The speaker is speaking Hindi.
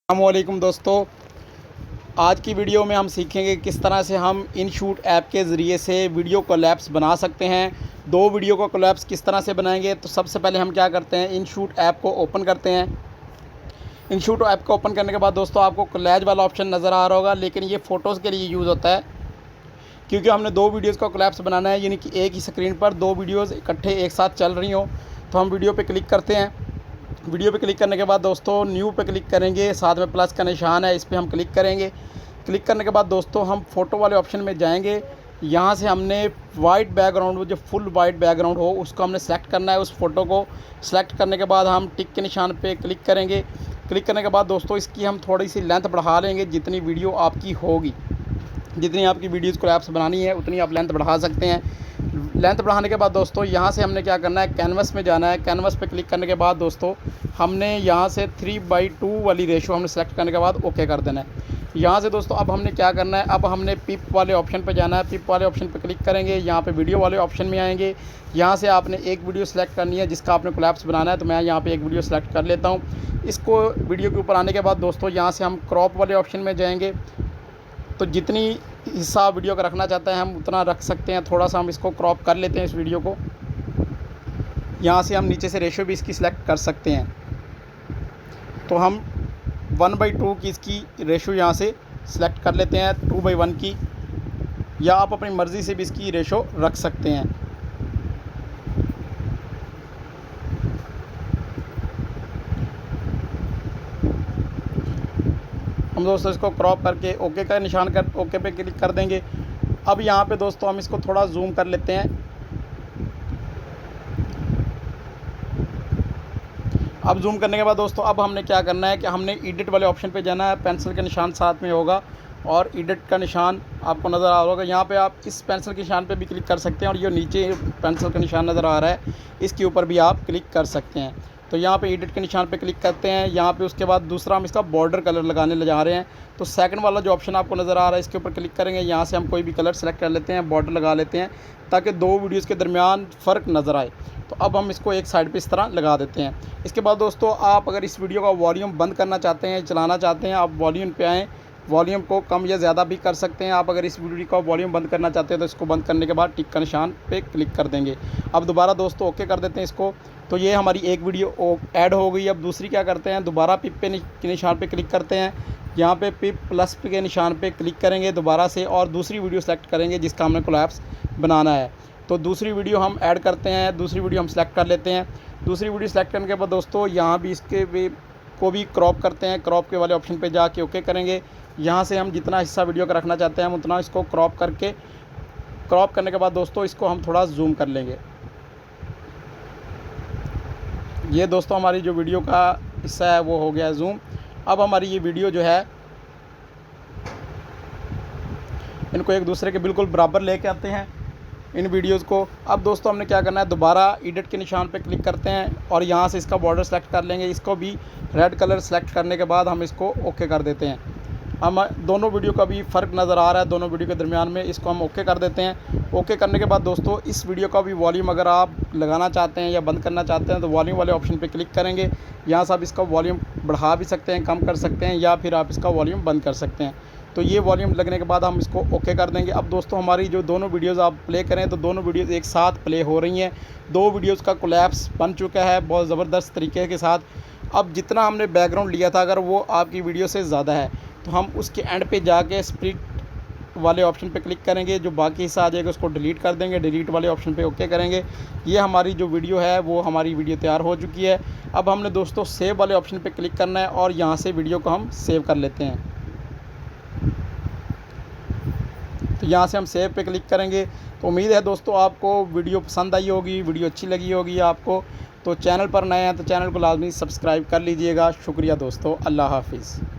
अस्सलामुअलैकुम दोस्तों, आज की वीडियो में हम सीखेंगे किस तरह से हम इनशूट ऐप के ज़रिए से वीडियो कोलैप्स बना सकते हैं। दो वीडियो को कोलैप्स किस तरह से बनाएंगे, तो सबसे पहले हम क्या करते हैं, इनशूट ऐप को ओपन करते हैं। इनशूट ऐप को ओपन करने के बाद दोस्तों आपको कोलैज वाला ऑप्शन नज़र आ रहा होगा, लेकिन ये फ़ोटोज़ के लिए यूज़ होता है क्योंकि हमने दो वीडियोज़ का कोलैप्स बनाना है, यानी कि एक ही स्क्रीन पर दो वीडियोज़ इकट्ठे एक साथ चल रही हों। तो हम वीडियो पर क्लिक करते हैं। वीडियो पे क्लिक करने के बाद दोस्तों न्यू पे क्लिक करेंगे, साथ में प्लस का निशान है, इस पर हम क्लिक करेंगे। क्लिक करने के बाद दोस्तों हम फ़ोटो वाले ऑप्शन में जाएंगे। यहाँ से हमने वाइट बैकग्राउंड, जो फुल वाइट बैकग्राउंड हो उसको हमने सेलेक्ट करना है। उस फ़ोटो को सेलेक्ट करने के बाद हम टिक के निशान पे क्लिक करेंगे। क्लिक करने के बाद दोस्तों इसकी हम थोड़ी सी लेंथ बढ़ा लेंगे, जितनी वीडियो आपकी होगी, जितनी आपकी वीडियोज़ को ऐप्स बनानी है उतनी आप लेंथ बढ़ा सकते हैं। लेंथ बढ़ाने के बाद दोस्तों यहाँ से हमने क्या करना है, कैनवस में जाना है। कैनवस पे क्लिक करने के बाद दोस्तों हमने यहाँ से 3:2 वाली रेशो हमने सेलेक्ट करने के बाद ओके कर देना है। यहाँ से दोस्तों अब हमने क्या करना है, अब हमने पिप वाले ऑप्शन पे जाना है। पिप वाले ऑप्शन पे क्लिक करेंगे, यहाँ पे वीडियो वाले ऑप्शन में आएंगे। यहाँ से आपने एक वीडियो सेलेक्ट करनी है जिसका आपने कोलैप्स बनाना है, तो मैं यहाँ पर एक वीडियो सेलेक्ट कर लेता हूँ। इसको वीडियो के ऊपर आने के बाद दोस्तों यहाँ से हम क्रॉप वाले ऑप्शन में जाएँगे। तो जितनी हिस्सा वीडियो का रखना चाहते हैं हम उतना रख सकते हैं। थोड़ा सा हम इसको क्रॉप कर लेते हैं इस वीडियो को। यहाँ से हम नीचे से रेशो भी इसकी सिलेक्ट कर सकते हैं। तो हम 1/2 की इसकी रेशो यहाँ से सिलेक्ट कर लेते हैं, 2/1 की, या आप अपनी मर्ज़ी से भी इसकी रेशो रख सकते हैं। हम दोस्तों इसको क्रॉप करके ओके का निशान कर ओके पे क्लिक कर देंगे। अब यहाँ पे दोस्तों हम इसको थोड़ा जूम कर लेते हैं। अब जूम करने के बाद दोस्तों अब हमने क्या करना है कि हमने एडिट वाले ऑप्शन पे जाना है। पेंसिल का निशान साथ में होगा और एडिट का निशान आपको नज़र आ रहा होगा। यहाँ पे आप इस पेंसिल के निशान पे भी क्लिक कर सकते हैं, और ये नीचे पेंसिल का निशान नज़र आ रहा है इसके ऊपर भी आप क्लिक कर सकते हैं। तो यहाँ पे एडिट के निशान पे क्लिक करते हैं। यहाँ पे उसके बाद दूसरा हम इसका बॉर्डर कलर लगाने ले जा रहे हैं। तो सेकंड वाला जो ऑप्शन आपको नज़र आ रहा है इसके ऊपर क्लिक करेंगे। यहाँ से हम कोई भी कलर सेलेक्ट कर लेते हैं, बॉर्डर लगा लेते हैं ताकि दो वीडियोज़ के दरमियान फ़र्क नज़र आए। तो अब हम इसको एक साइड पे इस तरह लगा देते हैं। इसके बाद दोस्तों आप अगर इस वीडियो का वॉल्यूम बंद करना चाहते हैं, चलाना चाहते हैं, आप वॉल्यूम पे आएँ, वॉल्यूम को कम या ज़्यादा भी कर सकते हैं। आप अगर इस वीडियो का वॉल्यूम बंद करना चाहते हैं तो इसको बंद करने के बाद टिक का निशान पे क्लिक कर देंगे। अब दोबारा दोस्तों ओके कर देते हैं इसको। तो ये हमारी एक वीडियो ऐड हो गई। अब दूसरी क्या करते हैं, दोबारा पिप पे के निशान पे क्लिक करते हैं। यहाँ पे पिप प्लस के निशान पे क्लिक करेंगे दोबारा से, और दूसरी वीडियो सेलेक्ट करेंगे जिसका हमने कोलैप्स बनाना है। तो दूसरी वीडियो हम ऐड करते हैं, दूसरी वीडियो हम सेलेक्ट कर लेते हैं। दूसरी वीडियो सेलेक्ट करने के बाद दोस्तों यहाँ भी इसके को भी क्रॉप करते हैं। क्रॉप के वाले ऑप्शन पे जाके ओके करेंगे। यहाँ से हम जितना हिस्सा वीडियो का रखना चाहते हैं हम उतना इसको क्रॉप करके, क्रॉप करने के बाद दोस्तों इसको हम थोड़ा जूम कर लेंगे। ये दोस्तों हमारी जो वीडियो का हिस्सा है वो हो गया जूम। अब हमारी ये वीडियो जो है, इनको एक दूसरे के बिल्कुल बराबर लेके आते हैं इन वीडियोज़ को। अब दोस्तों हमने क्या करना है, दोबारा एडिट के निशान पे क्लिक करते हैं और यहाँ से इसका बॉर्डर सेलेक्ट कर लेंगे। इसको भी रेड कलर सेलेक्ट करने के बाद हम इसको ओके कर देते हैं। हम दोनों वीडियो का भी फ़र्क नज़र आ रहा है दोनों वीडियो के दरमियान में, इसको हम ओके कर देते हैं। ओके करने के बाद दोस्तों इस वीडियो का भी वॉल्यूम अगर आप लगाना चाहते हैं या बंद करना चाहते हैं तो वॉल्यूम वाले ऑप्शन पे क्लिक करेंगे। यहाँ से आप इसका वॉल्यूम बढ़ा भी सकते हैं, कम कर सकते हैं, या फिर आप इसका वॉल्यूम बंद कर सकते हैं। तो ये वॉल्यूम लगने के बाद हम इसको ओके कर देंगे। अब दोस्तों हमारी जो दोनों वीडियोज़ आप प्ले करें तो दोनों वीडियोज़ एक साथ प्ले हो रही हैं। दो वीडियोज़ का कोलैप्स बन चुका है बहुत ज़बरदस्त तरीके के साथ। अब जितना हमने बैकग्राउंड लिया था अगर वो आपकी वीडियो से ज़्यादा है तो हम उसके एंड पे जाके स्प्लिट वाले ऑप्शन पे क्लिक करेंगे। जो बाकी हिस्सा आ जाएगा उसको डिलीट कर देंगे। डिलीट वाले ऑप्शन पे ओके करेंगे। ये हमारी जो वीडियो है वो हमारी वीडियो तैयार हो चुकी है। अब हमने दोस्तों सेव वाले ऑप्शन पे क्लिक करना है और यहाँ से वीडियो को हम सेव कर लेते हैं। तो यहाँ से हम सेव पे क्लिक करेंगे। तो उम्मीद है दोस्तों आपको वीडियो पसंद आई होगी, वीडियो अच्छी लगी होगी आपको। तो चैनल पर नए हैं तो चैनल को लाजमी सब्सक्राइब कर लीजिएगा। शुक्रिया दोस्तों, अल्लाह हाफिज़।